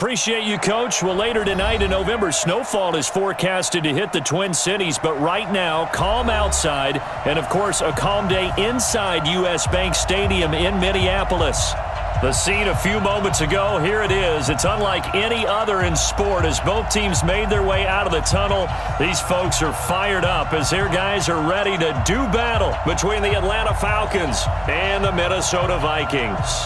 Appreciate you, Coach. Well, later tonight in November, snowfall is forecasted to hit the Twin Cities, but right now, calm outside, and of course, a calm day inside U.S. Bank Stadium in Minneapolis. The scene a few moments ago, here it is. It's unlike any other in sport as both teams made their way out of the tunnel. These folks are fired up as their guys are ready to do battle between the Atlanta Falcons and the Minnesota Vikings.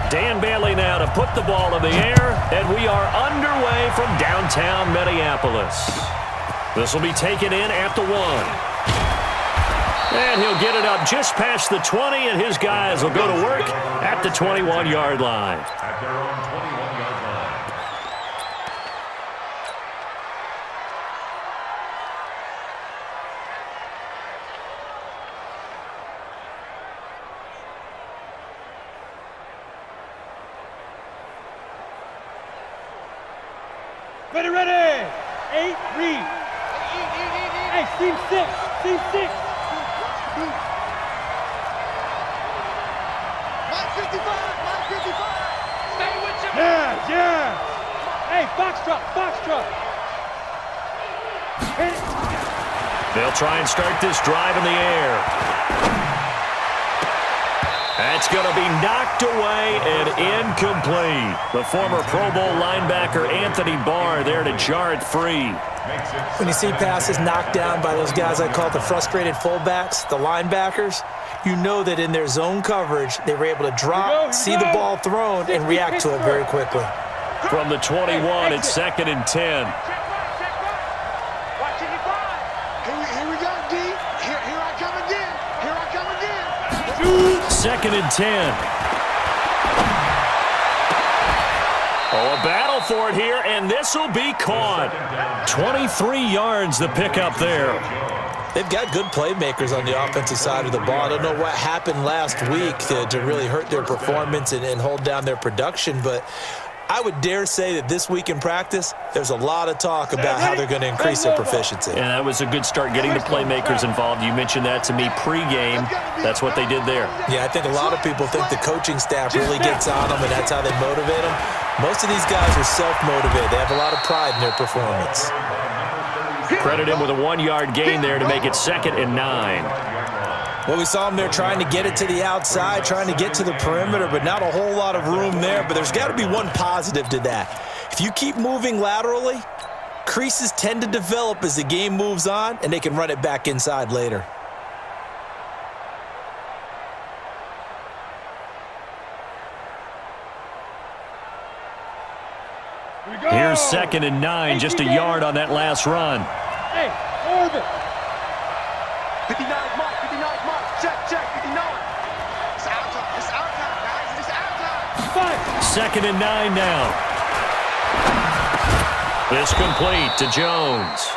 Dan Bailey now to put the ball in the air, and we are underway from downtown Minneapolis. This will be taken in at the 1. And he'll get it up just past the 20, and his guys will go to work at the 21-yard line. At their own 21-yard line. Ready, ready. 8, read. Hey, team 6. Team 6. Mike 55. Stay with your Yeah, yeah. Hey, foxtrot. Hit it. They'll try and start this drive in the air. That's going to be knocked away and incomplete. The former Pro Bowl linebacker Anthony Barr there to jar it free. When you see passes knocked down by those guys I call the frustrated fullbacks, the linebackers, you know that in their zone coverage, they were able to drop, see the ball thrown, and react to it very quickly. From the 21, it's 2nd and 10. Here we go, D. Here I come again. 2nd and 10. Oh, a battle for it here, and this will be caught. 23 yards the pickup there. They've got good playmakers on the offensive side of the ball. I don't know what happened last week to really hurt their performance and hold down their production, but I would dare say that this week in practice, there's a lot of talk about how they're going to increase their proficiency. And that was a good start getting the playmakers involved. You mentioned that to me pregame. That's what they did there. Yeah, I think a lot of people think the coaching staff really gets on them, and that's how they motivate them. Most of these guys are self-motivated. They have a lot of pride in their performance. Credit him with a 1-yard gain there to make it 2nd and 9. Well, we saw him there trying to get it to the outside, trying to get to the perimeter, but not a whole lot of room there. But there's got to be one positive to that. If you keep moving laterally, creases tend to develop as the game moves on, and they can run it back inside later. Here's 2nd and 9, just a yard on that last run. Hey, orbit. 59 mark. Check, 59. It's out time, guys. It's out time. 2nd and 9 now. This complete to Jones.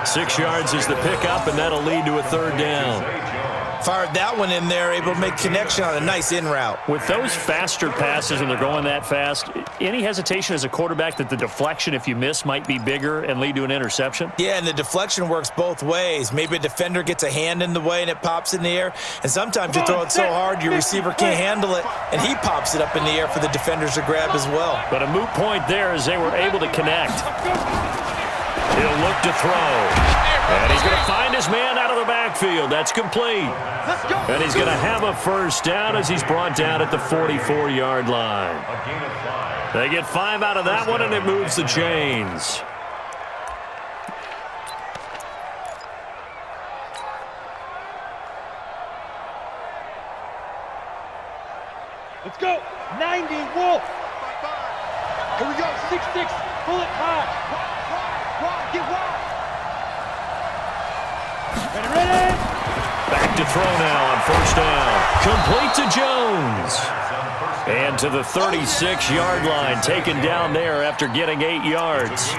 6 yards is the pickup, and that'll lead to a 3rd down. Fired that one in there, able to make connection on a nice in route. With those faster passes when they're going that fast, any hesitation as a quarterback that the deflection, if you miss, might be bigger and lead to an interception? Yeah, and the deflection works both ways. Maybe a defender gets a hand in the way and it pops in the air, and sometimes you throw it so hard your receiver can't handle it, and he pops it up in the air for the defenders to grab as well. But a moot point there as they were able to connect. He'll look to throw. And he's going to find his man out of the backfield. That's complete. And he's going to have a 1st down as he's brought down at the 44-yard line. They get 5 out of that one, and it moves the chains. Let's go. 90, Wolf. Here we go. 6-6, pull it high. Wide, get wide. Ready. Back to throw now on 1st down. Complete to Jones. And to the 36-yard line, taken down there after getting 8 yards.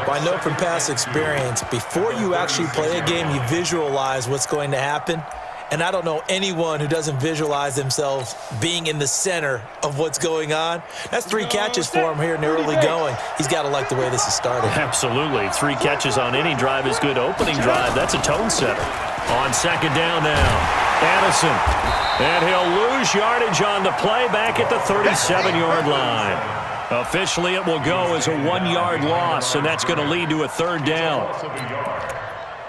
Well, I know from past experience, before you actually play a game, you visualize what's going to happen. And I don't know anyone who doesn't visualize themselves being in the center of what's going on. That's 3 catches for him here in the early going. He's got to like the way this is started. Absolutely. 3 catches on any drive is good. Opening drive, that's a tone setter. On 2nd down now. Addison. And he'll lose yardage on the play back at the 37-yard line. Officially, it will go as a 1-yard loss, and that's going to lead to a third down.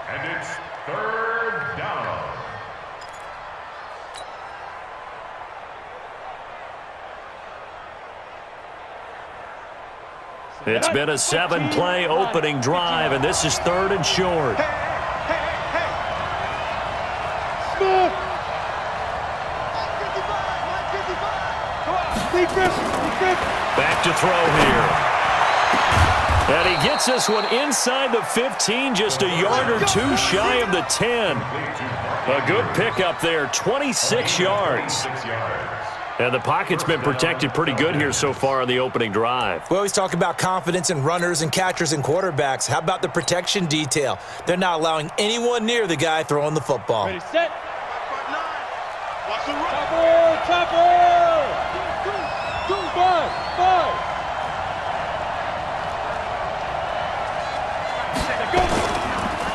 And it's third down. It's been a 7-play opening drive, and this is 3rd and short. Smooth. Back to throw here. And he gets this one inside the 15, just a yard or two shy of the 10. A good pickup there, 26 yards. And the pocket's been protected pretty good here so far on the opening drive. We always talk about confidence in runners and catchers and quarterbacks. How about the protection detail? They're not allowing anyone near the guy throwing the football. Ready, set. Chopper. 5.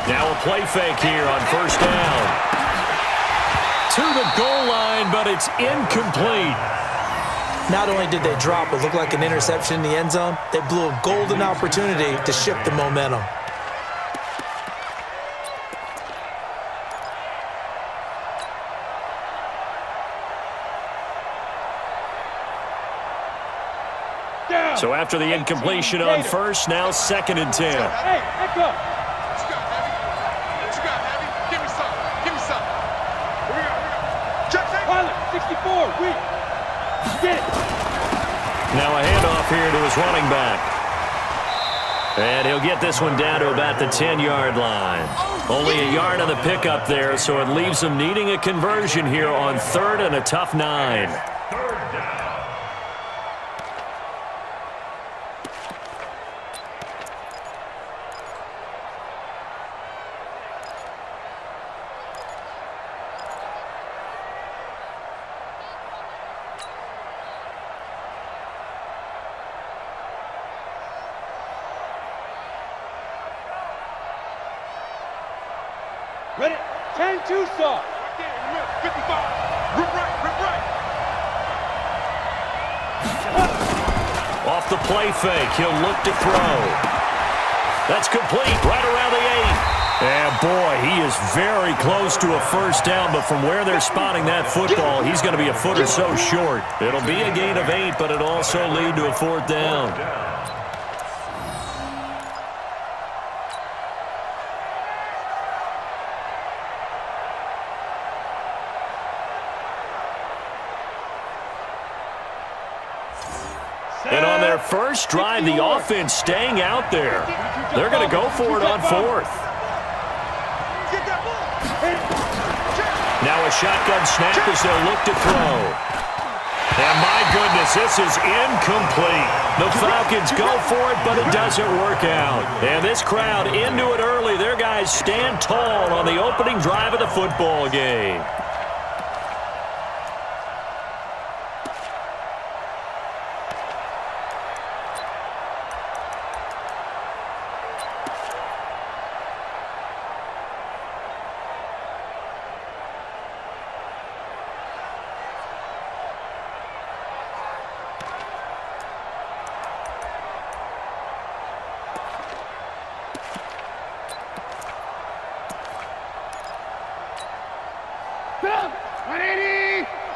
Now a play fake here on first down. To the goal line, but it's incomplete. Not only did they drop what looked like an interception in the end zone, they blew a golden opportunity to shift the momentum. So after the incompletion on first, now 2nd and 10. Hey, back up. What you got, Heavy? Give me some. Give me some. Here we go. Check. Pilot, 64, weak. Get it. Now a handoff here to his running back. And he'll get this one down to about the 10-yard line. Only a yard on the pickup there, so it leaves him needing a conversion here on 3rd and a tough 9. Third down. Ready, 10-2 soft. 55. Rip right. Off the play fake, he'll look to throw. That's complete, right around the 8. And boy, he is very close to a first down, but from where they're spotting that football, he's going to be a foot or so short. It'll be a gain of 8, but it'll also lead to a 4th down. And on their first drive, the offense staying out there. They're going to go for it on 4th. Now a shotgun snap as they'll look to throw. And my goodness, this is incomplete. The Falcons go for it, but it doesn't work out. And this crowd into it early. Their guys stand tall on the opening drive of the football game.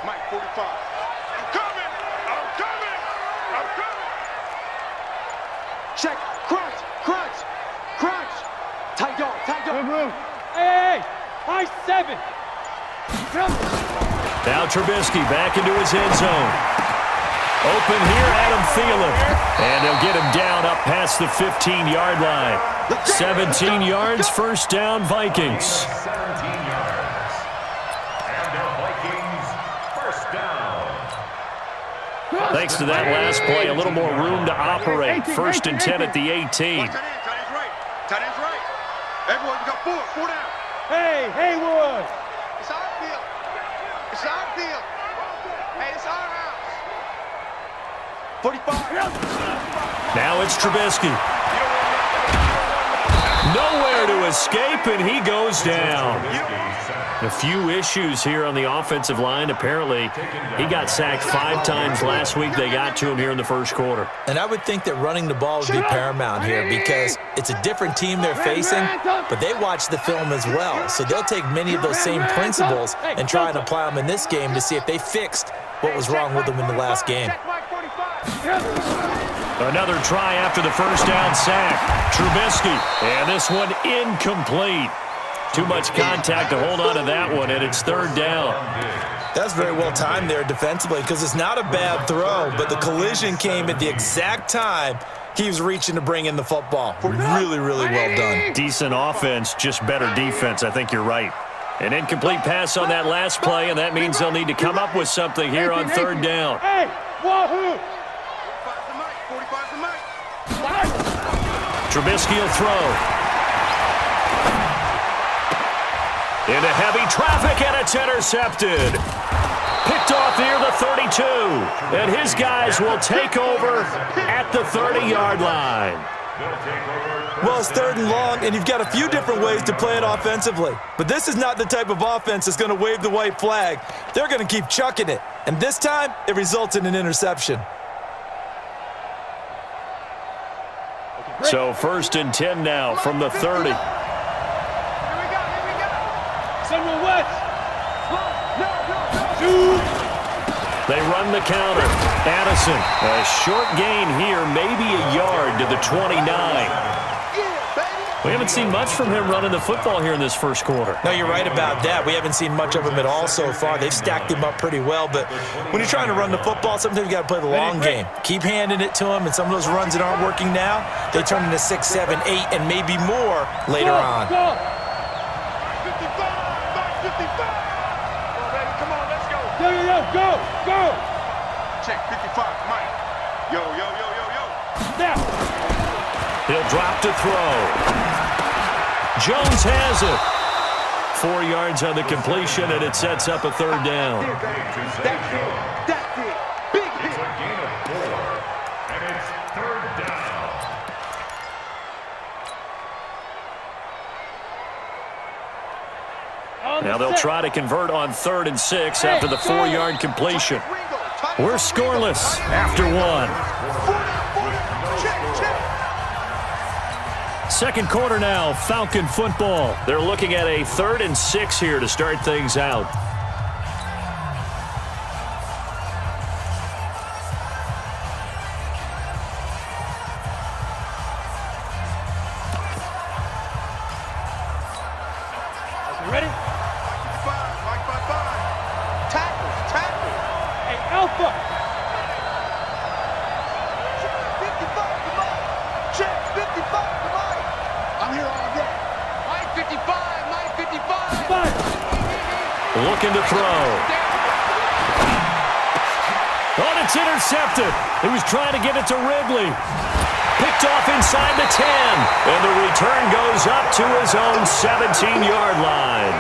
Mike, 45. I'm coming. Check. Crunch. Tight dog. Hey, high 7. Now Trubisky back into his end zone. Open here, Adam Thielen. And he'll get him down up past the 15-yard line. 17 yards, first down, Vikings. 17 yards. And the Vikings first down. Thanks to that last play, a little more room to operate. 1st and 10 at the 18. Tight end's right. Everyone, you got 4 down. Hey, Haywood. It's our field. Hey, it's our house. 45. Now it's Trubisky. Nowhere to escape, and he goes down. A few issues here on the offensive line. Apparently, he got sacked 5 times last week. They got to him here in the first quarter. And I would think that running the ball would be paramount here because it's a different team they're facing, but they watch the film as well. So they'll take many of those same principles and try and apply them in this game to see if they fixed what was wrong with them in the last game. Another try after the first down sack. Trubisky, and this one incomplete. Too much contact to hold on to that one, and it's third down. That's very well timed there defensively because it's not a bad throw, but the collision came at the exact time he was reaching to bring in the football. Really, really well done. Decent offense, just better defense. I think you're right. An incomplete pass on that last play, and that means they'll need to come up with something here on third down. Hey, wahoo! Trubisky will throw. Into heavy traffic, and it's intercepted. Picked off near the 32. And his guys will take over at the 30-yard line. Well, it's third and long, and you've got a few different ways to play it offensively. But this is not the type of offense that's going to wave the white flag. They're going to keep chucking it. And this time, it results in an interception. So 1st and 10 now from the 30. Someone West. They run the counter. Addison, a short gain here, maybe a yard to the 29. We haven't seen much from him running the football here in this first quarter. No, you're right about that. We haven't seen much of him at all so far. They've stacked him up pretty well, but when you're trying to run the football, sometimes you got to play the long game. Keep handing it to him, and some of those runs that aren't working now, they turn into 6, 7, 8, and maybe more later on. Go! Check 55, Mike. Yo. Snap! He'll drop to throw. Jones has it. 4 yards on the completion, and it sets up a third down. That's it. Big hit. It's a gain of 4, and it's third down. Now they'll try to convert on 3rd and 6 after the 4-yard completion. We're scoreless after 1. Second quarter now, Falcon football. They're looking at a 3rd and 6 here to start things out. Ready? 5, Tackle. Hey, Alpha! 55, come on. I'm here all day. Mike 55. Looking to throw. Oh, it's intercepted. He was trying to get it to Ridley. Picked off inside the 10. And the return goes up to his own 17-yard line.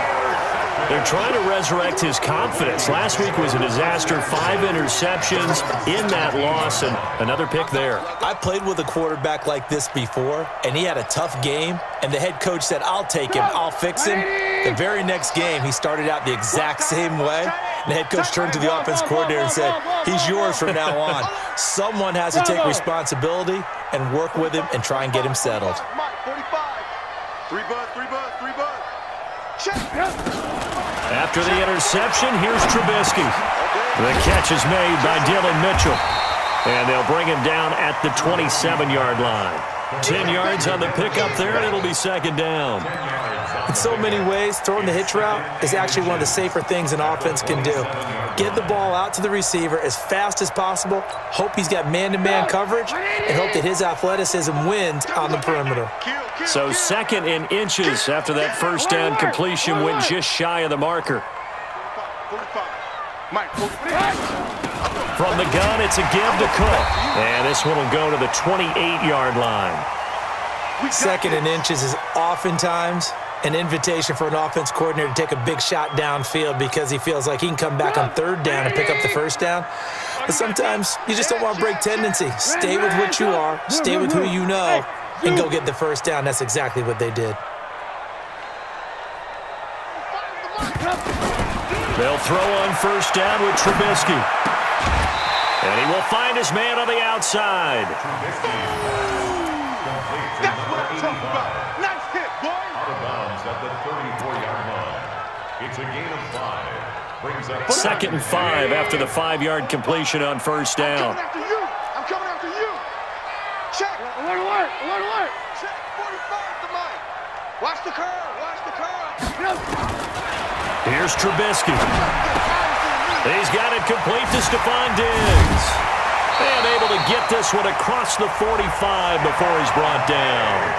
They're trying to resurrect his confidence. Last week was a disaster. 5 interceptions in that loss, and another pick there. I played with a quarterback like this before, and he had a tough game, and the head coach said, I'll take him, I'll fix him. The very next game, he started out the exact same way, and the head coach turned to the offense coordinator and said, he's yours from now on. Someone has to take responsibility and work with him and try and get him settled. Mike 45. 3 buzz. Check. After the interception, here's Trubisky. The catch is made by Dylan Mitchell. And they'll bring him down at the 27-yard line. 10 yards on the pickup there, and it'll be second down. In so many ways, throwing the hitch route is actually one of the safer things an offense can do. Get the ball out to the receiver as fast as possible, hope he's got man-to-man coverage, and hope that his athleticism wins on the perimeter. So 2nd and inches after that first down completion went just shy of the marker. 45. Mike 45. From the gun, it's a give to Cook. And this one will go to the 28-yard line. 2nd and inches is oftentimes an invitation for an offense coordinator to take a big shot downfield because he feels like he can come back on 3rd down and pick up the 1st down. But sometimes you just don't want to break tendency. Stay with what you are. Stay with who you know. and go get the first down. That's exactly what they did. They'll throw on first down with Trubisky. And he will find his man on the outside. That's what I'm talking about. Nice hit, boy. Out of bounds at the 34-yard line. It's a gain of 5. Brings up 2nd and 5 after the 5-yard completion on first down. I'm coming after you. I'm coming after you. Check. Alert, alert, alert, alert. Check 45 to Mike. Watch the curve. Watch the curve. Here's Trubisky. He's got it complete to Stephon Diggs. And able to get this one across the 45 before he's brought down.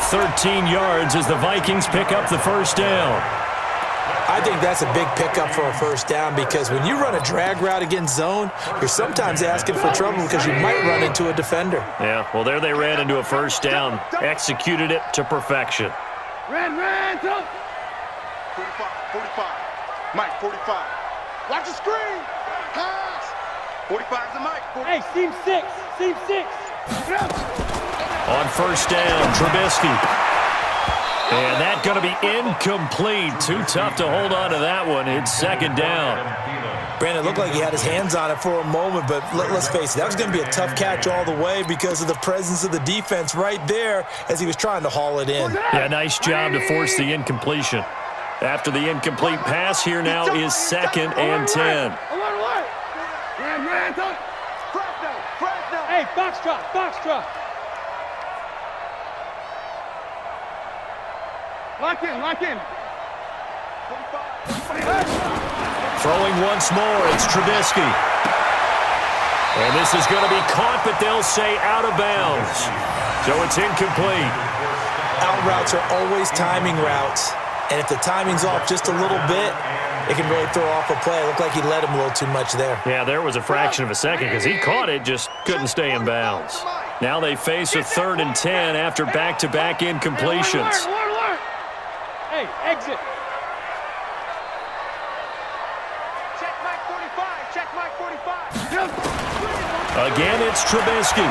13 yards as the Vikings pick up the first down. I think that's a big pickup for a first down because when you run a drag route against zone, you're sometimes asking for trouble because you might run into a defender. Yeah, well, there they ran into a first down. Executed it to perfection. Ran, throw. 45, 45. Mike, 45. Watch the screen. Pass. 45 to Mike. Hey, seam 6. Seam 6. On first down, Trubisky. And that going to be incomplete. Too tough to hold on to that one. It's 2nd down. Brandon, it looked like he had his hands on it for a moment, but let's face it, that was going to be a tough catch all the way because of the presence of the defense right there as he was trying to haul it in. Yeah, nice job to force the incompletion. After the incomplete pass, here now is 2nd and 10. Alert, alert. Ran, throw. Fresno. Hey, box drop. Lock in. 45. Throwing once more, it's Trubisky. And this is going to be caught, but they'll say out of bounds. So it's incomplete. Out routes are always timing routes, and if the timing's off just a little bit, it can really throw off a play. It looked like he let him a little too much there. Yeah, there was a fraction of a second because he caught it, just couldn't stay in bounds. Now they face a 3rd and 10 after back-to-back incompletions. Alert. Hey, exit. Check Mike 45. Again, it's Trubisky.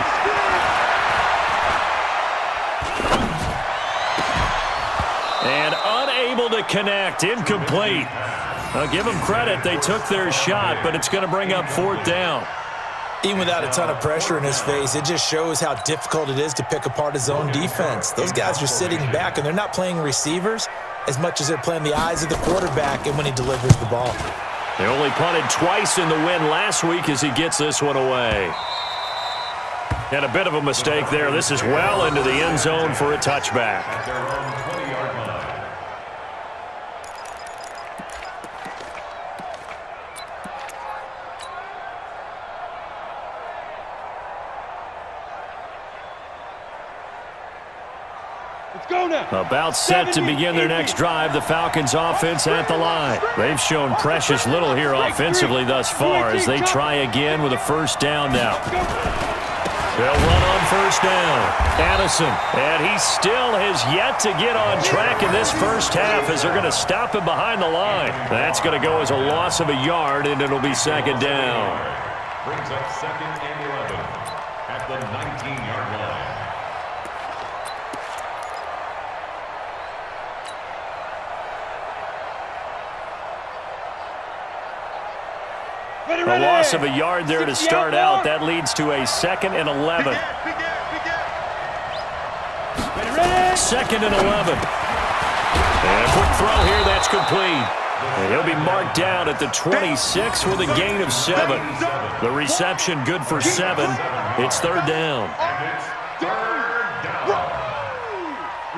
And unable to connect, incomplete. I'll give them credit, they took their shot, but it's going to bring up 4th down. Even without a ton of pressure in his face, it just shows how difficult it is to pick apart his own defense. Those guys are sitting back, and they're not playing receivers as much as they're playing the eyes of the quarterback and when he delivers the ball. They only punted twice in the win last week as he gets this one away. And a bit of a mistake there. This is well into the end zone for a touchback. About set to begin their next drive, the Falcons offense at the line. They've shown precious little here offensively thus far as they try again with a first down now. They'll run on first down. Addison, and he still has yet to get on track in this first half as they're going to stop him behind the line. That's going to go as a loss of a yard, and it'll be 2nd down. Brings up 2nd and 11 at the 19-yard line. A loss of a yard there to start out. That leads to a 2nd and 11. 2nd and 11. And a quick throw here, that's complete. And he'll be marked down at the 26 with a gain of 7. The reception good for 7. It's 3rd down.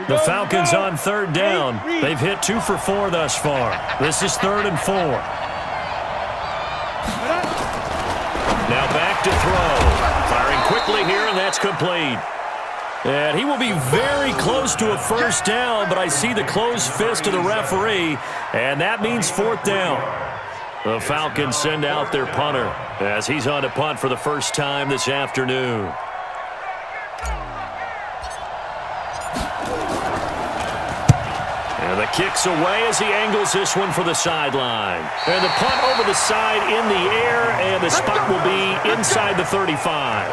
The Falcons on 3rd down. They've hit 2 for 4 thus far. This is 3rd and 4. Now back to throw. Firing quickly here, and that's complete. And he will be very close to a first down, but I see the closed fist of the referee, and that means 4th down. The Falcons send out their punter as he's on to punt for the first time this afternoon. And the kick's away as he angles this one for the sideline. And the punt over the side in the air, and the spot will be inside the 35.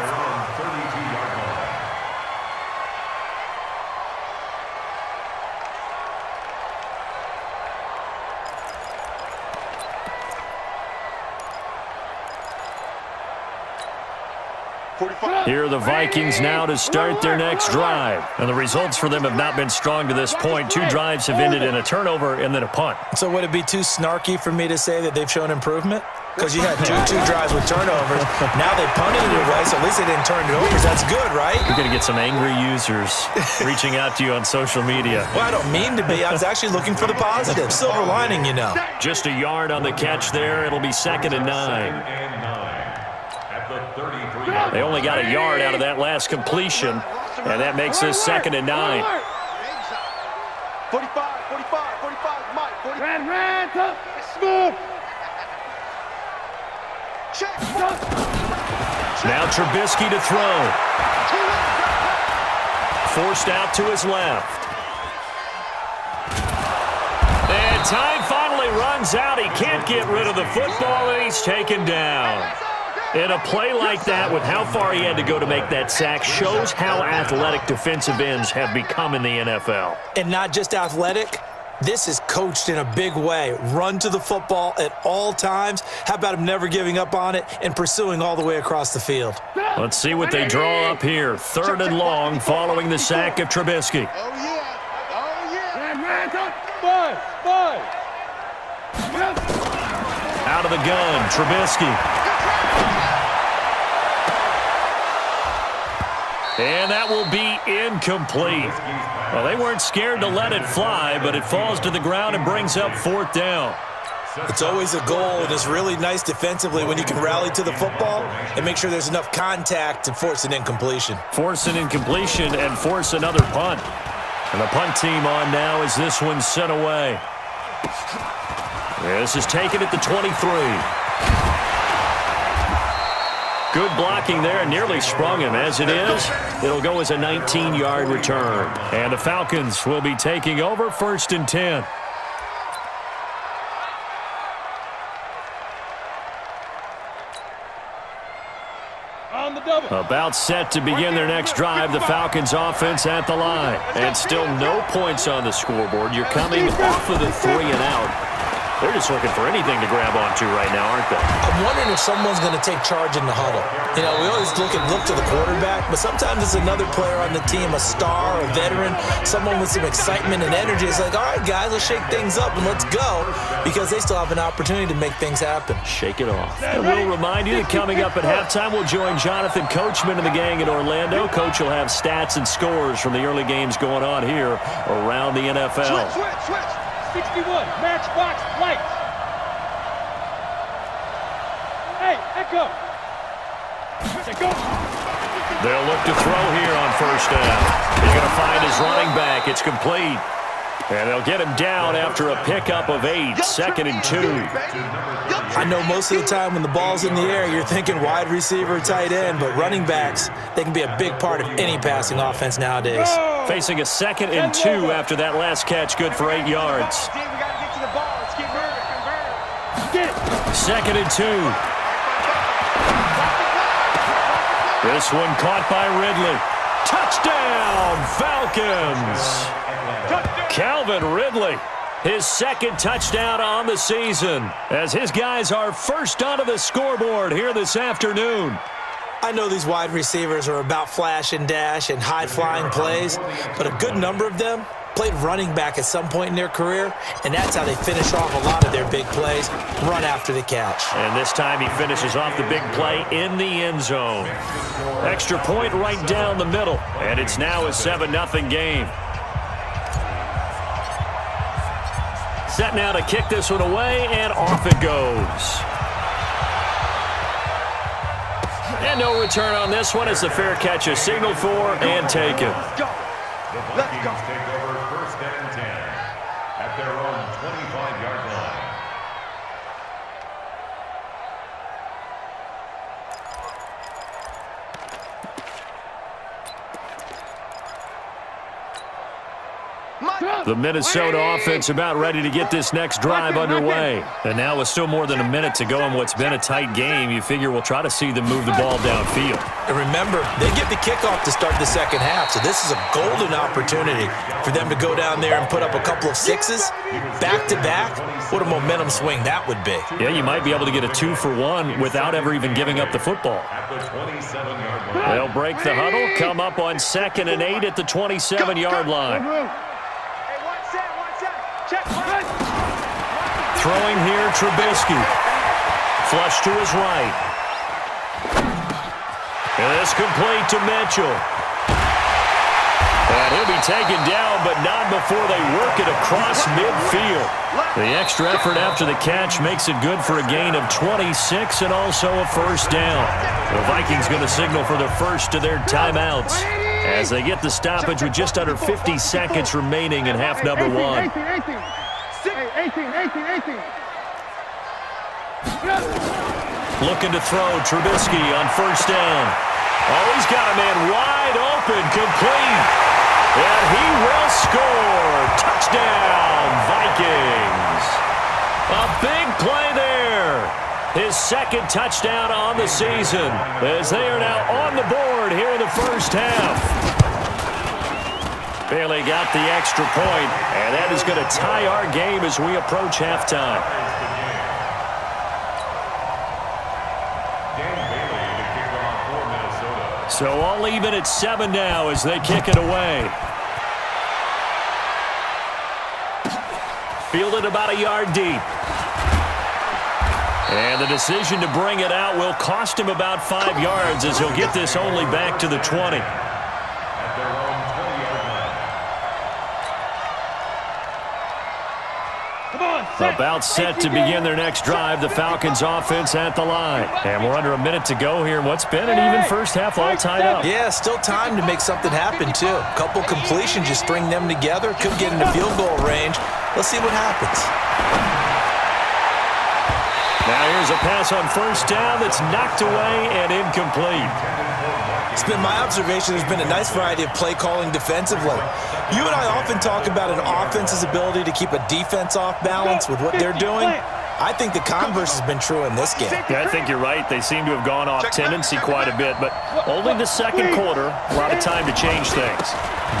45. Here are the Vikings now to start their next drive. And the results for them have not been strong to this point. 2 drives have ended in a turnover and then a punt. So would it be too snarky for me to say that they've shown improvement? Because you had two drives with turnovers. Now they punted it away, so at least they didn't turn it over. That's good, right? You're going to get some angry users reaching out to you on social media. Well, I don't mean to be. I was actually looking for the positive. Silver lining, you know. Just a yard on the catch there. It'll be 2nd and 9. At the 33. They only got a yard out of that last completion, and that makes this 2nd and 9. 45, 45, Mike. 40. Ran, tough, smooth. Check. Now Trubisky to throw. Forced out to his left. And time finally runs out. He can't get rid of the football, and he's taken down. And a play like that, with how far he had to go to make that sack, shows how athletic defensive ends have become in the NFL. And not just athletic. This is coached in a big way. Run to the football at all times. How about him never giving up on it and pursuing all the way across the field? Let's see what they draw up here. 3rd and long following the sack of Trubisky. Oh, yeah. Ran, tough. Five. Out of the gun, Trubisky. And that will be incomplete. Well, they weren't scared to let it fly, but it falls to the ground and brings up 4th down. It's always a goal, and it's really nice defensively when you can rally to the football and make sure there's enough contact to force an incompletion. Force an incompletion and force another punt. And the punt team on now as this one's sent away. This is taken at the 23. Good blocking there, nearly sprung him. As it is, it'll go as a 19-yard return. And the Falcons will be taking over 1st and 10. On the double. About set to begin their next drive, the Falcons offense at the line. And still no points on the scoreboard. You're coming off of the 3 and out. They're just looking for anything to grab onto right now, aren't they? I'm wondering if someone's going to take charge in the huddle. You know, we always look to the quarterback, but sometimes it's another player on the team, a star, a veteran, someone with some excitement and energy. It's like, all right, guys, let's shake things up and let's go, because they still have an opportunity to make things happen. Shake it off. And we'll remind you that coming up at halftime, we'll join Jonathan Coachman and the gang in Orlando. Coach will have stats and scores from the early games going on here around the NFL. Switch. 61, matchbox lights. Hey, Echo. They'll look to throw here on 1st down. They're going to find his running back. It's complete. And they'll get him down after a pickup of 8, 2nd and 2. I know most of the time when the ball's in the air, you're thinking wide receiver, tight end, but running backs, they can be a big part of any passing offense nowadays. Facing a 2nd and 2 after that last catch, good for 8 yards. We got to get to the ball. Let's get murdered. Get it. 2nd and 2. This one caught by Ridley. Touchdown, Falcons. Calvin Ridley, his 2nd touchdown on the season, as his guys are first onto the scoreboard here this afternoon. I know these wide receivers are about flash and dash and high-flying plays, but a good number of them played running back at some point in their career, and that's how they finish off a lot of their big plays, run after the catch. And this time he finishes off the big play in the end zone. Extra point right down the middle, and it's now a 7-0 game. Set now to kick this one away, and off it goes. And no return on this one as the fair catch is signaled for and taken. The Vikings take over 1st and 10 at their own 25-yard line. The Minnesota offense about ready to get this next drive underway. And now with still more than a minute to go in what's been a tight game, you figure we'll try to see them move the ball downfield. And remember, they get the kickoff to start the second half, so this is a golden opportunity for them to go down there and put up a couple of sixes back-to-back. What a momentum swing that would be. Yeah, you might be able to get a 2-for-1 without ever even giving up the football. They'll break the huddle, come up on 2nd and 8 at the 27-yard line. Throwing here, Trubisky. Flush to his right. And it's complete to Mitchell. And he'll be taken down, but not before they work it across midfield. The extra effort after the catch makes it good for a gain of 26 and also a first down. The Vikings going to signal for the first of their timeouts as they get the stoppage with just under 50 seconds remaining in half number 1. 18. Looking to throw, Trubisky on first down. Oh, he's got a man wide open, complete. And he will score. Touchdown, Vikings. A big play there. His second touchdown on the season as they are now on the board here in the first half. Bailey got the extra point, and that is going to tie our game as we approach halftime. So all even at 7 now as they kick it away. Fielded about a yard deep. And the decision to bring it out will cost him about 5 yards as he'll get this only back to the 20. About set to begin their next drive, the Falcons offense at the line. And we're under a minute to go here in what's been an even first half, all tied up. Yeah, still time to make something happen, too. A couple completions, you string them together, could get into field goal range. Let's see what happens. Now here's a pass on first down that's knocked away and incomplete. It's been my observation there's been a nice variety of play calling defensively. You and I often talk about an offense's ability to keep a defense off balance with what they're doing. I think the converse has been true in this game. Yeah, I think you're right. They seem to have gone off tendency quite a bit, but only the second quarter, a lot of time to change things.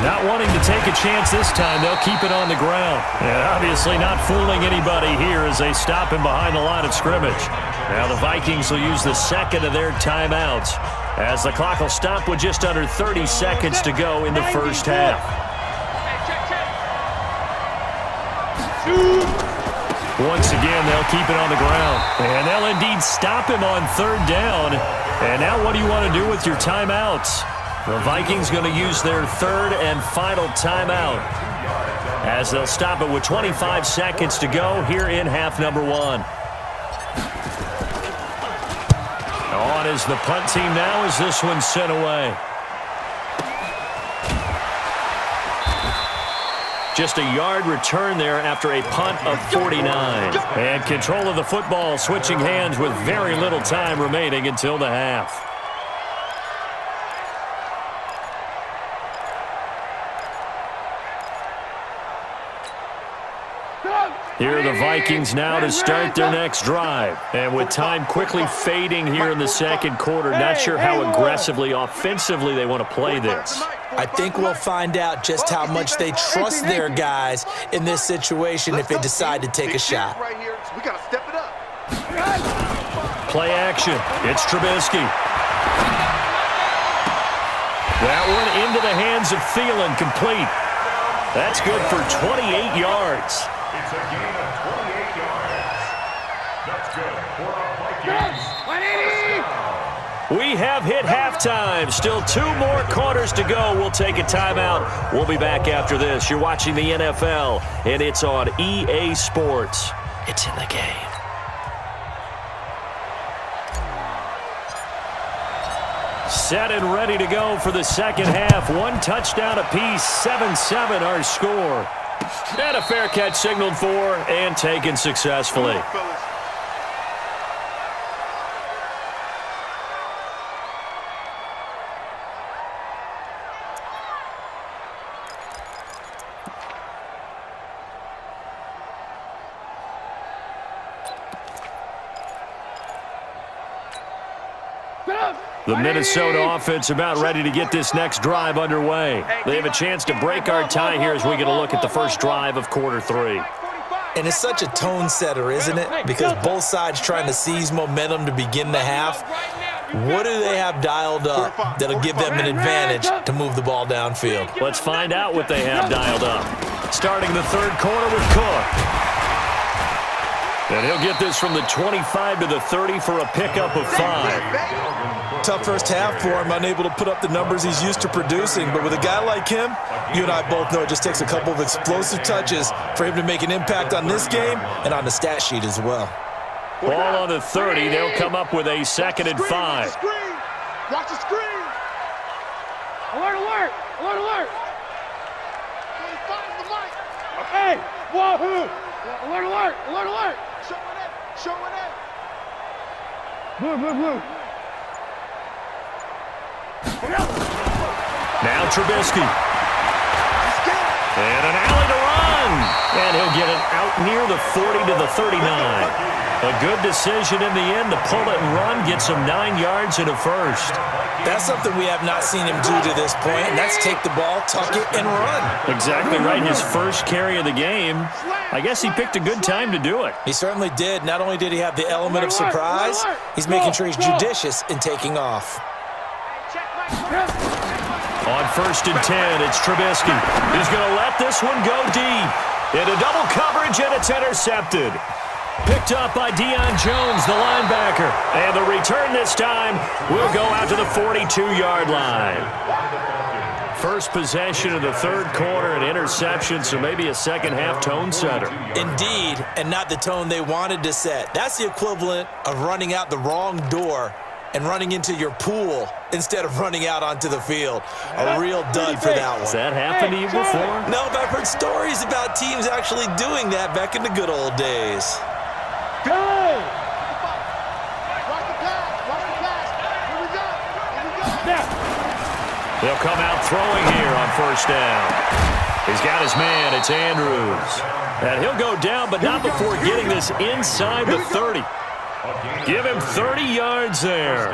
Not wanting to take a chance this time, they'll keep it on the ground. And obviously not fooling anybody here as they stop him behind the line of scrimmage. Now the Vikings will use the second of their timeouts as the clock will stop with just under 30 seconds to go in the first half. Once again, they'll keep it on the ground. And they'll indeed stop him on third down. And now what do you want to do with your timeouts? The Vikings going to use their third and final timeout as they'll stop it with 25 seconds to go here in half number 1. On is the punt team now as this one's sent away. Just a yard return there after a punt of 49. And control of the football switching hands with very little time remaining until the half. Here are the Vikings now to start their next drive. And with time quickly fading here in the second quarter, not sure how aggressively, offensively they want to play this. I think we'll find out just how much they trust their guys in this situation if they decide to take a shot. We got to step it up. Play action. It's Trubisky. That one into the hands of Thielen, complete. That's good for 28 yards. It's a gain of 28 yards. That's good for our Vikings. We have hit halftime. Still 2 more quarters to go. We'll take a timeout. We'll be back after this. You're watching the NFL, and it's on EA Sports. It's in the game. Set and ready to go for the second half. 1 touchdown apiece, 7-7 our score. And a fair catch signaled for and taken successfully. The Minnesota offense about ready to get this next drive underway. They have a chance to break our tie here as we get a look at the first drive of quarter 3. And it's such a tone setter, isn't it? Because both sides trying to seize momentum to begin the half. What do they have dialed up that'll give them an advantage to move the ball downfield? Let's find out what they have dialed up. Starting the third quarter with Cook. And he'll get this from the 25 to the 30 for a pickup of 5. Tough first half for him, unable to put up the numbers he's used to producing. But with a guy like him, you and I both know it just takes a couple of explosive touches for him to make an impact on this game and on the stat sheet as well. Ball on the 30. They'll come up with a 2nd and 5. Watch the screen. Alert, alert, alert, alert. 25 is the mic. Hey, wahoo. Alert, alert, alert, alert. Show it in. Show it in. Blue, blue, blue. Now Trubisky. And an alley to run. And he'll get it out near the 40 to the 39. A good decision in the end to pull it and run, get some 9 yards and a first. That's something we have not seen him do to this point, and that's take the ball, tuck it, and run. Exactly right. His first carry of the game. I guess he picked a good time to do it. He certainly did. Not only did he have the element of surprise, he's making sure he's judicious in taking off. On 1st and 10, it's Trubisky. He's going to let this one go deep. Into double coverage, and it's intercepted. Picked up by Deion Jones, the linebacker. And the return this time will go out to the 42-yard line. First possession of the third quarter, an interception, so maybe a second-half tone setter. Indeed, and not the tone they wanted to set. That's the equivalent of running out the wrong door and running into your pool instead of running out onto the field. A real dud for that one. Has that happened to you before? No, but I've heard stories about teams actually doing that back in the good old days. Go! Watch the pass. Watch the pass. Here we go. Here we go. Snap. They'll come out throwing here on 1st down. He's got his man. It's Andrews. And he'll go down, but not before getting this inside the 30. Give him 30 yards there.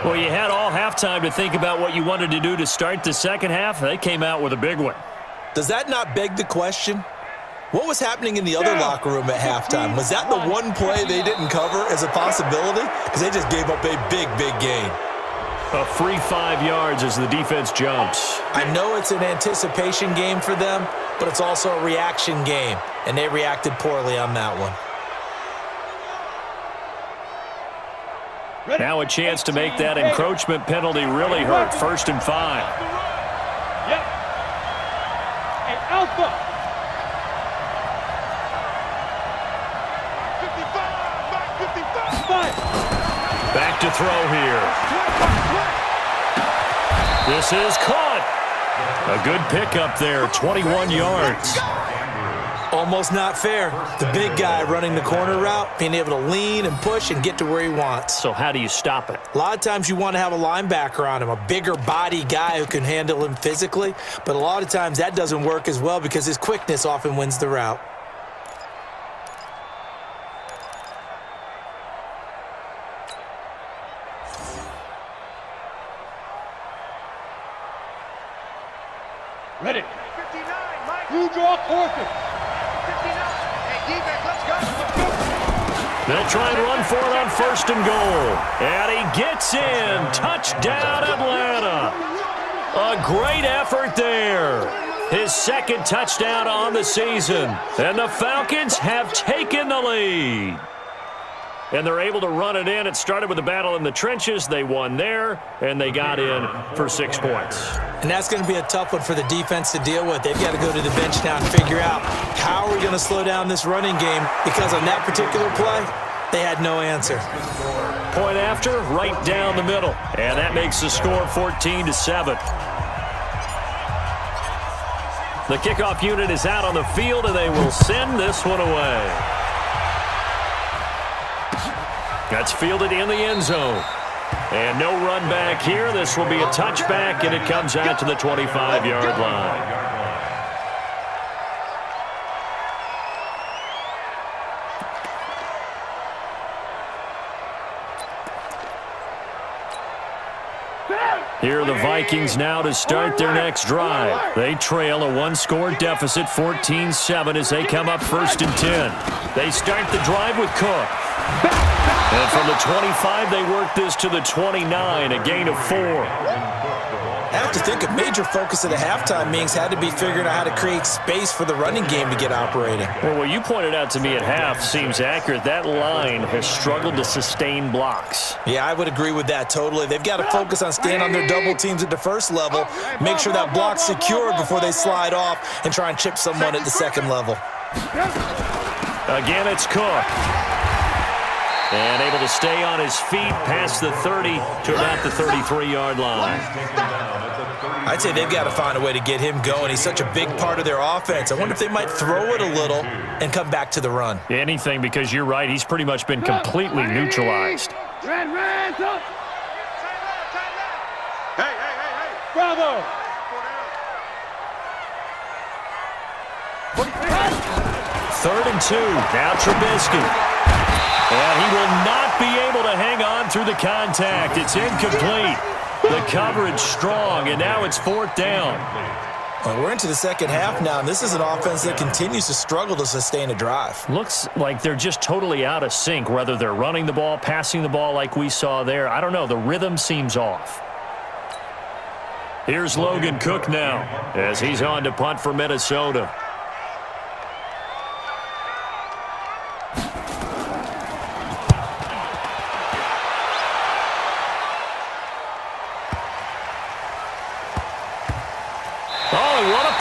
Well, you had all halftime to think about what you wanted to do to start the second half. They came out with a big one. Does that not beg the question? What was happening in the other locker room at halftime? Was that the one play they didn't cover as a possibility? Because they just gave up a big, big gain. A free 5 yards as the defense jumps. I know it's an anticipation game for them, but it's also a reaction game, and they reacted poorly on that one. Now a chance to make that encroachment penalty really hurt. 1st and 5. Yep. Hey, Alpha. 55. Back to throw here. This is caught. A good pickup there, 21 yards. Almost not fair. The big guy running the corner route, being able to lean and push and get to where he wants. So how do you stop it? A lot of times you want to have a linebacker on him, a bigger body guy who can handle him physically, but a lot of times that doesn't work as well because his quickness often wins the route. Ready. 59, Mike. You draw quarter. 59. Hey, defense, let's go. They'll try and run for it on 1st and goal. And he gets in. Touchdown, Atlanta. A great effort there. His 2nd touchdown on the season. And the Falcons have taken the lead. And they're able to run it in. It started with a battle in the trenches. They won there, and they got in for 6 points. And that's going to be a tough one for the defense to deal with. They've got to go to the bench now and figure out how are we going to slow down this running game, because on that particular play, they had no answer. Point after, right down the middle. And that makes the score 14-7. The kickoff unit is out on the field, and they will send this one away. That's fielded in the end zone. And no run back here. This will be a touchback, and it comes out to the 25-yard line. Here are the Vikings now to start their next drive. They trail a one-score deficit, 14-7, as they come up 1st and 10. They start the drive with Cook. And from the 25, they work this to the 29, a gain of 4. I have to think a major focus of the halftime meetings had to be figuring out how to create space for the running game to get operating. Well, what you pointed out to me at half seems accurate. That line has struggled to sustain blocks. Yeah, I would agree with that totally. They've got to focus on staying on their double teams at the first level, make sure that block's secured before they slide off and try and chip someone at the second level. Again, it's Cook. And able to stay on his feet past the 30 to about the 33-yard line. I'd say they've got to find a way to get him going. He's such a big part of their offense. I wonder if they might throw it a little and come back to the run. Anything, because you're right. He's pretty much been completely neutralized. Hey. Bravo. Third and 2. Now Trubisky. And he will not be able to hang on through the contact. It's incomplete. The coverage strong, and now it's 4th down. Well, we're into the second half now, and this is an offense that continues to struggle to sustain a drive. Looks like they're just totally out of sync, whether they're running the ball, passing the ball like we saw there. I don't know. The rhythm seems off. Here's Logan Cook now as he's on to punt for Minnesota.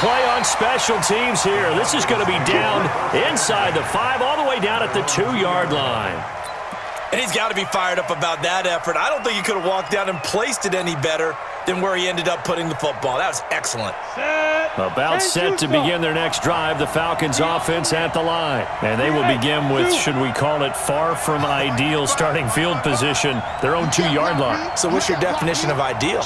Play on special teams here. This is going to be down inside the 5, all the way down at the 2-yard line. And he's got to be fired up about that effort. I don't think he could have walked down and placed it any better than where he ended up putting the football. That was excellent. About set to begin their next drive, the Falcons offense at the line. And they will begin with, should we call it, far from ideal starting field position, their own 2-yard line. So what's your definition of ideal?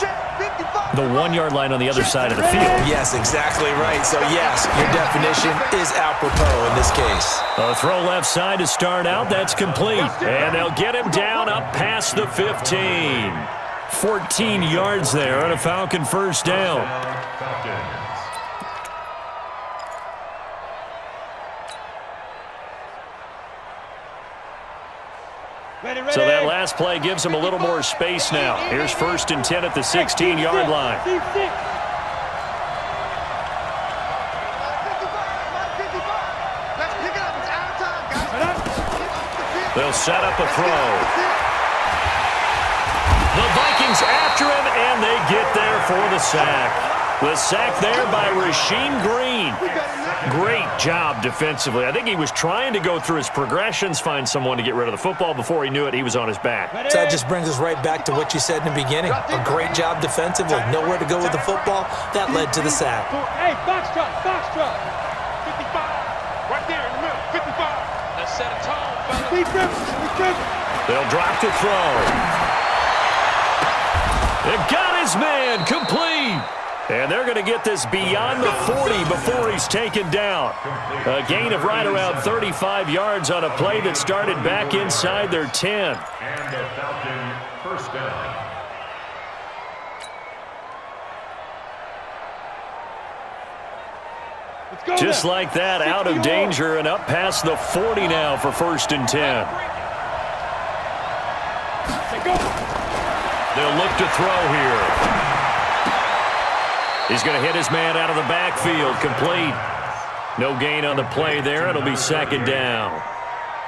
The 1-yard line on the other side of the field. Yes, exactly right. So, yes, your definition is apropos in this case. A throw left side to start out. That's complete. And they'll get him down up past the 15. 14 yards there on a Falcon first down. So that last play gives him a little more space now. Here's 1st and 10 at the 16-yard line. They'll set up a throw. The Vikings after him, and they get there for the sack. The sack there by Rasheem Green. Great job defensively. I think he was trying to go through his progressions, find someone to get rid of the football. Before he knew it, he was on his back. So that just brings us right back to what you said in the beginning. A great job defensively. Nowhere to go with the football. That led to the sack. Hey, box truck. 55. Right there in the middle. 55. Let's set a tone, fellas. They'll drop to throw. They got his man complete. And they're going to get this beyond the 40 before he's taken down. A gain of right around 35 yards on a play that started back inside their 10. And the Falcon first down. Just like that, out of danger and up past the 40 now for 1st and 10. They'll look to throw here. He's going to hit his man out of the backfield, complete. No gain on the play there. It'll be 2nd down.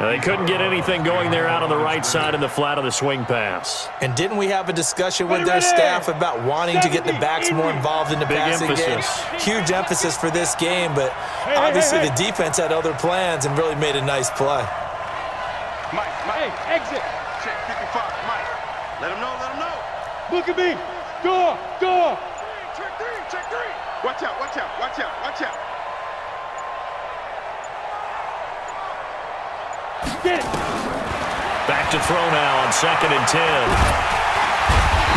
Now, they couldn't get anything going there out on the right side in the flat of the swing pass. And didn't we have a discussion with their staff about wanting to get the backs more involved in the passing game? Huge emphasis for this game, but obviously the defense had other plans and really made a nice play. Mike, exit. Check 55, Mike. Let him know. Look at me. Door. Check three. Watch out. Get it. Back to throw now on 2nd and 10.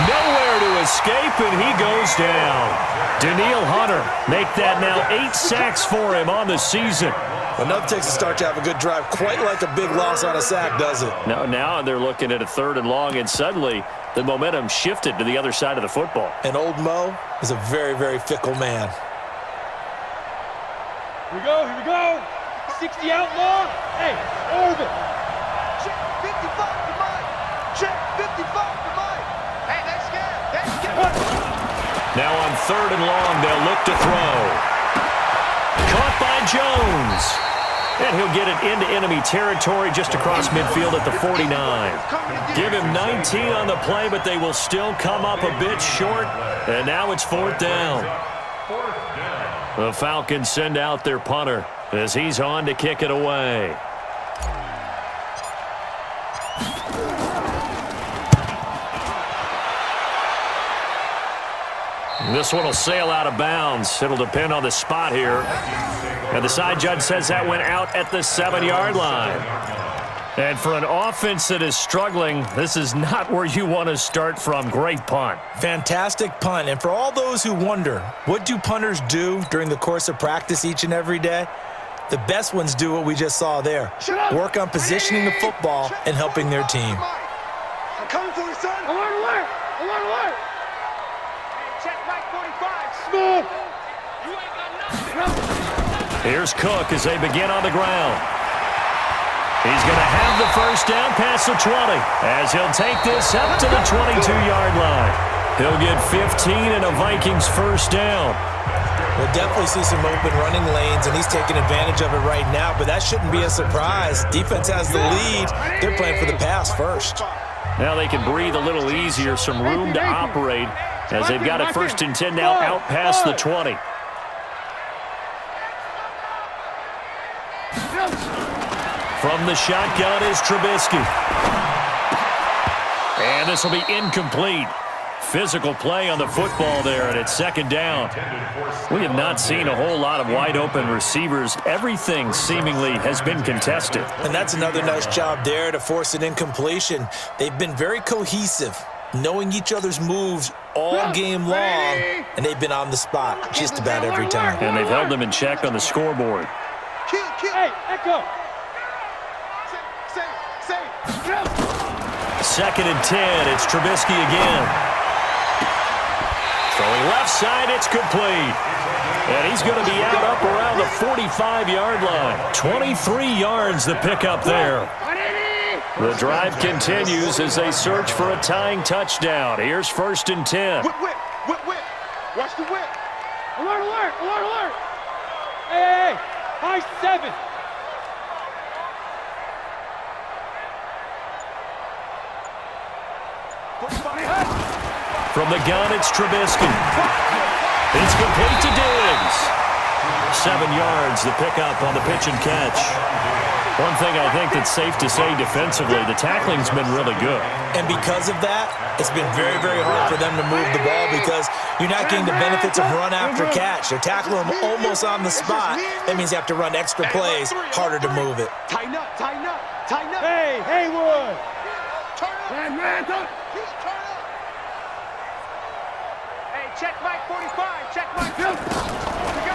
Nowhere to escape, and he goes down. Danielle Hunter make that now 8 sacks for him on the season. Well, nothing takes a start to have a good drive, quite like a big loss on a sack, does it? Now they're looking at a 3rd and long, and suddenly the momentum shifted to the other side of the football. And old Mo is a very, very fickle man. Here we go. 60 out long. Hey, orbit. Check 55 to Mike. Check 55 to Mike. Hey, that's good. Now on 3rd and long, they'll look to throw. Caught by Jones. And he'll get it into enemy territory just across midfield at the 49. Give him 19 on the play, but they will still come up a bit short. And now it's 4th down. The Falcons send out their punter as he's on to kick it away. This one will sail out of bounds. It'll depend on the spot here. And the side judge says that went out at the 7-yard line. And for an offense that is struggling, this is not where you want to start from. Great punt. Fantastic punt. And for all those who wonder, what do punters do during the course of practice each and every day? The best ones do what we just saw there. Work on positioning the football and helping their team. I'm coming for you, son. Alert, alert. Alert, alert. Check Mike 45. Smooth. Here's Cook as they begin on the ground. He's going to have the first down past the 20 as he'll take this up to the 22-yard line. He'll get 15 and a Vikings first down. We'll definitely see some open running lanes, and he's taking advantage of it right now, but that shouldn't be a surprise. Defense has the lead. They're playing for the pass first. Now they can breathe a little easier, some room to operate as they've got it 1st and 10 now out past the 20. From the shotgun is Trubisky. And this will be incomplete. Physical play on the football there, and it's 2nd down. We have not seen a whole lot of wide-open receivers. Everything seemingly has been contested. And that's another nice job there to force an incompletion. They've been very cohesive, knowing each other's moves all game long, and they've been on the spot just about every time. And they've held them in check on the scoreboard. Hey, Echo. 2nd and 10, it's Trubisky again. Throwing left side, it's complete. And he's going to be out up around the 45-yard line. 23 yards the pickup there. The drive continues as they search for a tying touchdown. Here's 1st and 10. Whip. Watch the whip. Alert, alert, alert, alert. Hey, high 7. From the gun, it's Trubisky. It's complete to Diggs. 7 yards, the pickup on the pitch and catch. One thing I think that's safe to say defensively, the tackling's been really good. And because of that, it's been very, very hard for them to move the ball because you're not getting the benefits of run after catch. They're tackling them almost on the spot. That means you have to run extra plays, harder to move it. Tighten up. Hey, Haywood. Turn up. Man, Turn up. Hey, check Mike 45. Check Mike.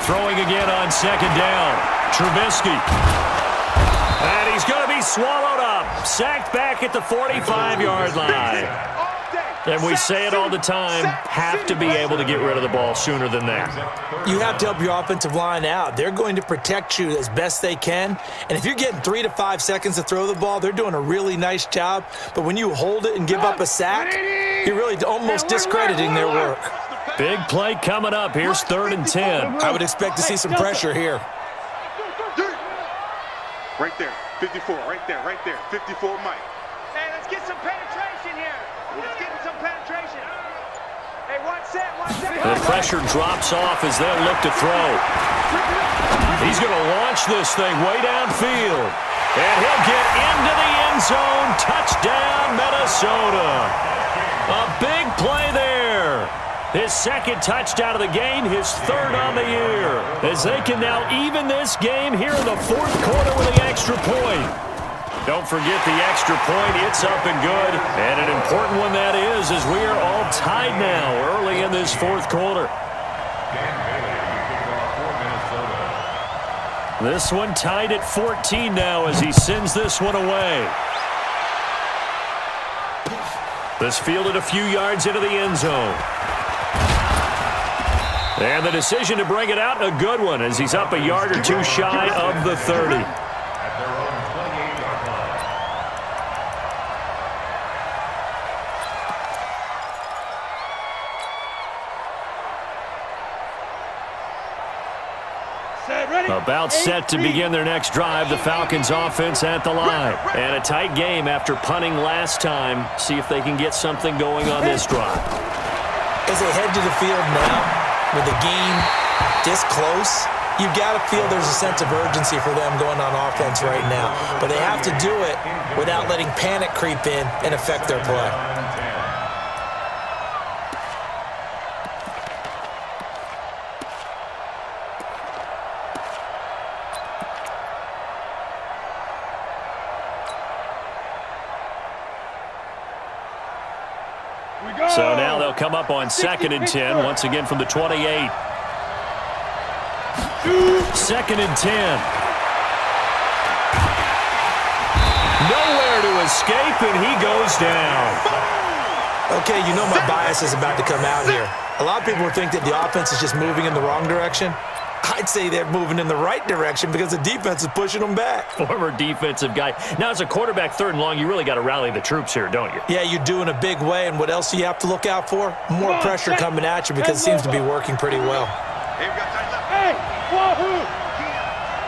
Throwing again on 2nd down. Trubisky. And he's going to be swallowed up. Sacked back at the 45-yard line. And we say it all the time, have to be able to get rid of the ball sooner than that. You have to help your offensive line out. They're going to protect you as best they can. And if you're getting 3 to 5 seconds to throw the ball, they're doing a really nice job. But when you hold it and give up a sack, you're really almost discrediting their work. Big play coming up. Here's 3rd and 10. I would expect to see some pressure here. Right there. 54. Right there. 54 Mike. Hey, let's get some penetration here. Let's get some penetration. Hey, one set. The pressure drops off as they'll look to throw. He's going to launch this thing way downfield. And he'll get into the end zone. Touchdown, Minnesota. A big play there. His 2nd touchdown of the game, his 3rd on the year. As they can now even this game here in the 4th quarter with the extra point. Don't forget the extra point. It's up and good. And an important one that is, as we are all tied now early in this 4th quarter. This one tied at 14 now as he sends this one away. This fielded a few yards into the end zone. And the decision to bring it out, a good one, as he's up a yard or two shy of the 30. At their own 28-yard line. About set to begin their next drive, the Falcons offense at the line. And a tight game after punting last time. See if they can get something going on this drive. As they head to the field now, with the game this close, you've got to feel there's a sense of urgency for them going on offense right now. But they have to do it without letting panic creep in and affect their play. So now they'll come up on 2nd and 10, once again from the 28. 2nd and 10. Nowhere to escape, and he goes down. Okay, you know my bias is about to come out here. A lot of people think that the offense is just moving in the wrong direction. I'd say they're moving in the right direction because the defense is pushing them back. Former defensive guy. Now, as a quarterback 3rd and long, you really got to rally the troops here, don't you? Yeah, you do in a big way, and what else do you have to look out for? More pressure coming at you because it seems to be working pretty well. Hey, we got tight left. Hey, wahoo!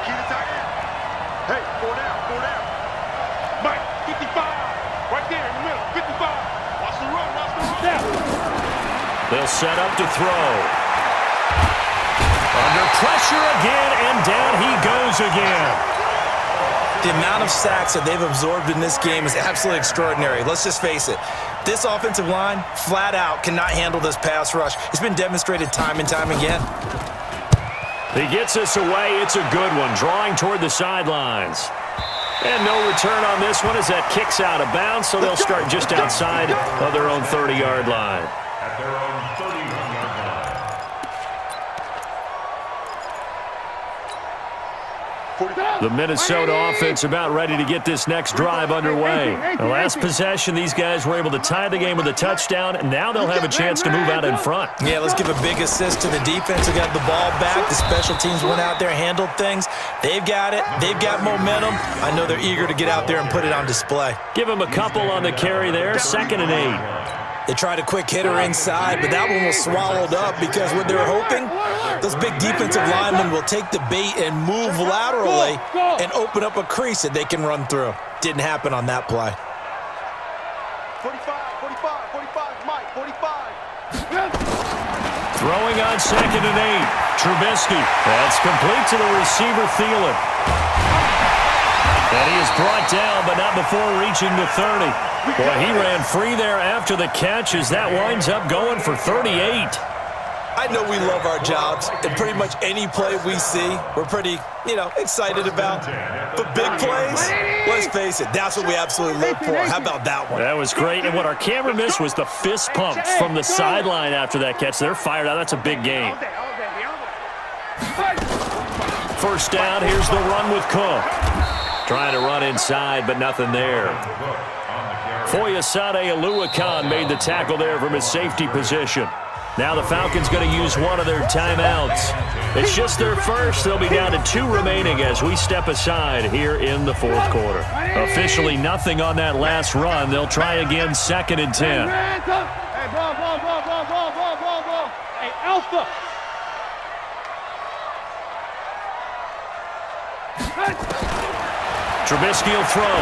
Key to tight end. Hey, 4 down, 4 down. Mike, 55. Right there in the middle, 55. Watch the run, watch the run. Now. They'll set up to throw. Under pressure again, and down he goes again. The amount of sacks that they've absorbed in this game is absolutely extraordinary. Let's just face it. This offensive line, flat out, cannot handle this pass rush. It's been demonstrated time and time again. He gets us away. It's a good one, drawing toward the sidelines. And no return on this one as that kicks out of bounds, so they'll start just outside of their own 30-yard line. At their own 31-yard line. The Minnesota offense about ready to get this next drive underway. The last possession, these guys were able to tie the game with a touchdown, and now they'll have a chance to move out in front. Yeah, let's give a big assist to the defense who got the ball back. The special teams went out there, handled things. They've got it. They've got momentum. I know they're eager to get out there and put it on display. Give them a couple on the carry there, 2nd and 8. They tried a quick hitter inside, but that one was swallowed up because what they're hoping, those big defensive linemen will take the bait and move laterally and open up a crease that they can run through. Didn't happen on that play. 45, 45, 45, Mike, 45. Throwing on 2nd and 8. Trubisky. That's complete to the receiver, Thielen. And he is brought down, but not before reaching the 30. Boy, he ran free there after the catch as that winds up going for 38. I know we love our jobs, and pretty much any play we see, we're pretty, excited about. But big plays, let's face it, that's what we absolutely live for. How about that one? That was great, and what our camera missed was the fist pump from the sideline after that catch. They're fired out. That's a big game. First down, here's the run with Cook. Trying to run inside, but nothing there. Foyesade Oluwakan made the tackle there from his safety position. Now the Falcons going to use one of their timeouts. It's just their first. They'll be down to 2 remaining as we step aside here in the 4th quarter. Officially nothing on that last run. They'll try again, 2nd and 10. Hey, ball. Hey, Alpha. Trubisky will throw.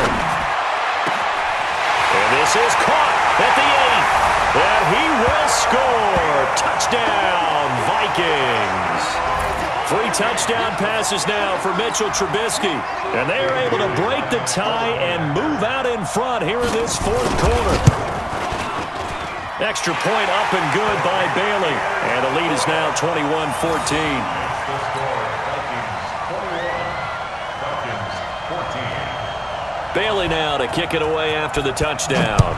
And this is caught at the 8. And he will score. Touchdown, Vikings. 3 touchdown passes now for Mitchell Trubisky. And they are able to break the tie and move out in front here in this 4th quarter. Extra point up and good by Bailey. And the lead is now 21-14. Bailey now to kick it away after the touchdown.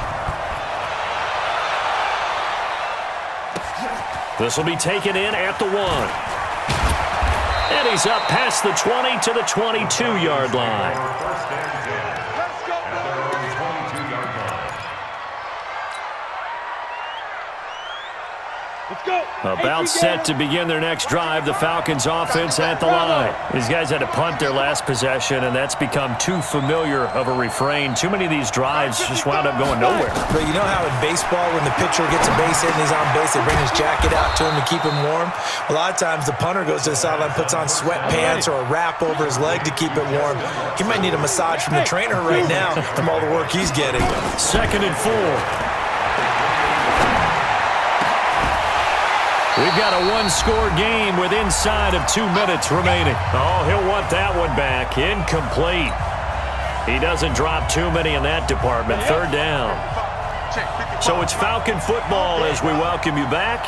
This will be taken in at the 1. And he's up past the 20 to the 22-yard line. First and 10. Let's go, At their own 22-yard line. Let's go. About set to begin their next drive, the Falcons offense at the line. These guys had to punt their last possession, and that's become too familiar of a refrain. Too many of these drives just wound up going nowhere. But you know how in baseball, when the pitcher gets a base hit and he's on base, they bring his jacket out to him to keep him warm? A lot of times the punter goes to the sideline, puts on sweatpants or a wrap over his leg to keep it warm. He might need a massage from the trainer right now from all the work he's getting. 2nd and 4. We've got a one-score game with inside of 2 minutes remaining. Oh, he'll want that one back. Incomplete. He doesn't drop too many in that department. 3rd down. So it's Falcon football as we welcome you back.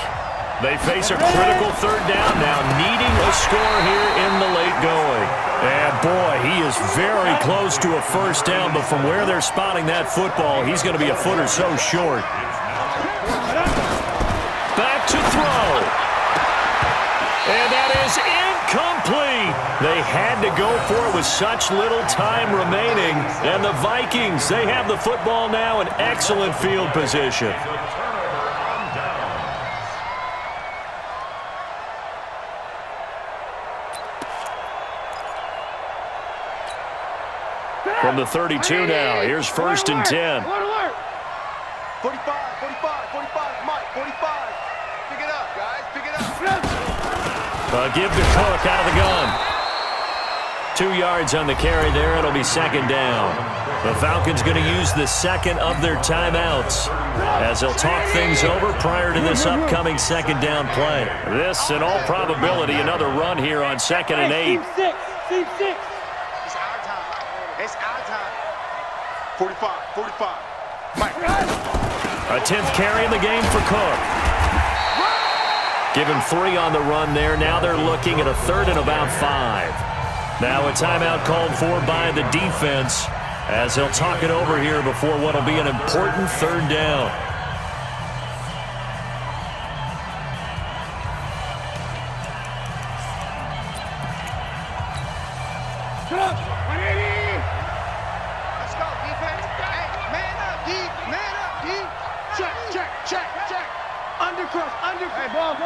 They face a critical 3rd down now, needing a score here in the late going. And boy, he is very close to a 1st down, but from where they're spotting that football, he's going to be a foot or so short. Back to throw. And that is incomplete. They had to go for it with such little time remaining. And the Vikings, they have the football now in excellent field position. From the 32 now, here's 1st and 10. 45, 45, Mike, 45. Pick it up, guys, pick it up. Give to Cook out of the gun. 2 yards on the carry there. It'll be 2nd down. The Falcons going to use the 2nd of their timeouts as they'll talk things over prior to this upcoming 2nd down play. This, in all probability, another run here on 2nd and 8. Team 6. Team 6. It's our time. It's our time. 45. Mike. A 10th carry in the game for Cook. Give him 3 on the run there. Now they're looking at a 3rd and about 5. Now a timeout called for by the defense as they'll talk it over here before what will be an important 3rd down. Let's go, defense. Hey, man up, D. Man up, D. Check. Undercross. Hey, ball.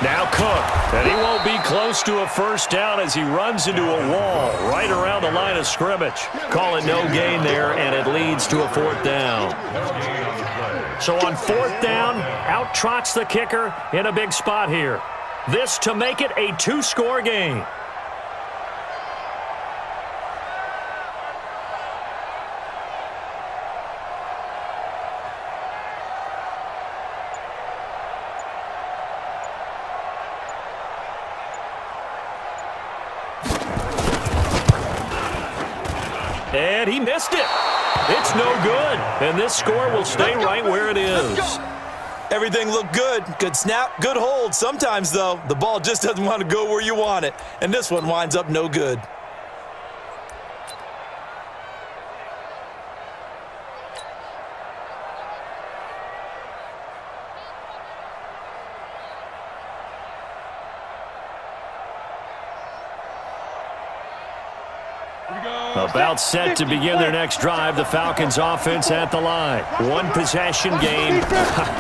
Now Cook, and he won't be close to a 1st down as he runs into a wall right around the line of scrimmage. Call it no gain there, and it leads to a 4th down. So on 4th down, out trots the kicker in a big spot here. This to make it a 2-score game. And he missed it. It's no good. And this score will stay right where it is. Everything looked good. Good snap, good hold. Sometimes, though, the ball just doesn't want to go where you want it. And this one winds up no good. About set to begin their next drive, the Falcons offense at the line. One possession game.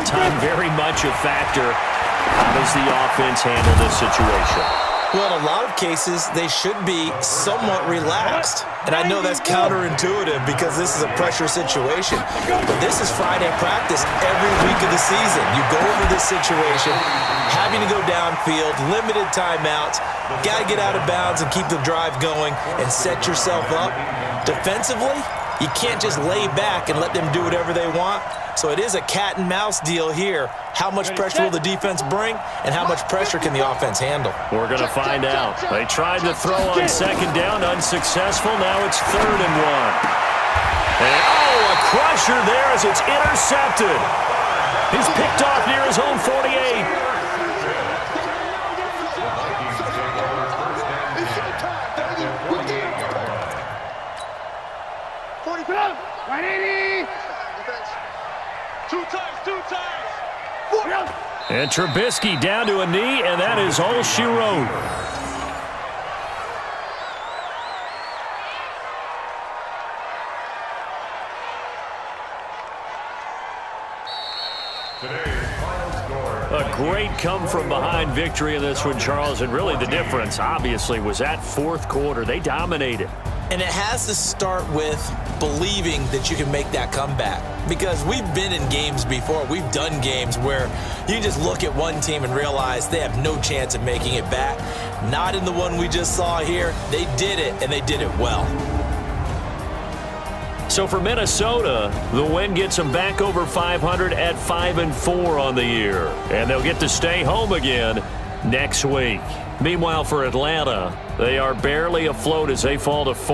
Time very much a factor. How does the offense handle this situation? Well, in a lot of cases, they should be somewhat relaxed. And I know that's counterintuitive because this is a pressure situation. But this is Friday practice every week of the season. You go over this situation, having to go downfield, limited timeouts, got to get out of bounds and keep the drive going and set yourself up. Defensively, you can't just lay back and let them do whatever they want. So it is a cat and mouse deal here. How much pressure will the defense bring and how much pressure can the offense handle? We're going to find out. They tried to throw on 2nd down, unsuccessful. Now it's 3rd and 1. And a crusher there as it's intercepted. He's picked off near his own 48. And Trubisky down to a knee, and that is all she wrote. A great come-from-behind victory in this one, Charles, and really the difference, obviously, was that fourth quarter. They dominated. And it has to start with believing that you can make that comeback. Because we've been in games before. We've done games where you just look at one team and realize they have no chance of making it back. Not in the one we just saw here. They did it, and they did it well. So for Minnesota, the win gets them back over 500 at 5-4 on the year. And they'll get to stay home again next week. Meanwhile, for Atlanta, they are barely afloat as they fall to 4.